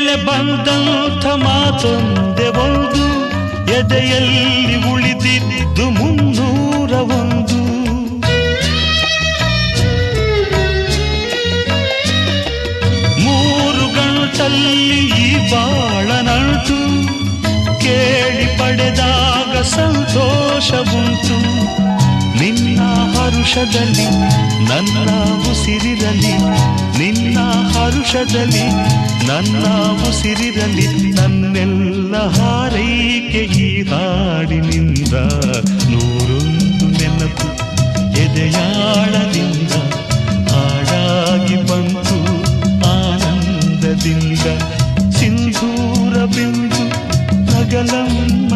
ಮೇಲೆ ಬಂದಂಥ ಮಾತೊಂದೆ ಒಂದು, ಎದೆಯಲ್ಲಿ ಉಳಿದಿದ್ದು 301. ಮೂರು ಗಂಟಲ್ಲಿ ಈ ಬಾಳನಂಟು ಕೇಳಿ ಪಡೆದಾಗ ಸಂತೋಷವುಂಟು. ನಿನ್ನ ಹರುಷದಲ್ಲಿ ನನ್ನ ಉಸಿರಿರಲಿ, ನಿನ್ನ ಹರುಷದಲ್ಲಿ ನನ್ನ ಉಸಿರಿರಲಿ. ನನ್ನೆಲ್ಲ ಹಾರೈಕೆ ಈ ಹಾಡಿನಿಂದ 101 ನೆನಪು ಎದೆಯಾಳದಿಂದ ಹಾಡಾಗಿ ಬಂತು ಆನಂದದಿಂದ. ಸಿಂಧೂರ ಬಿಂದು ನಗಲಮ್ಮ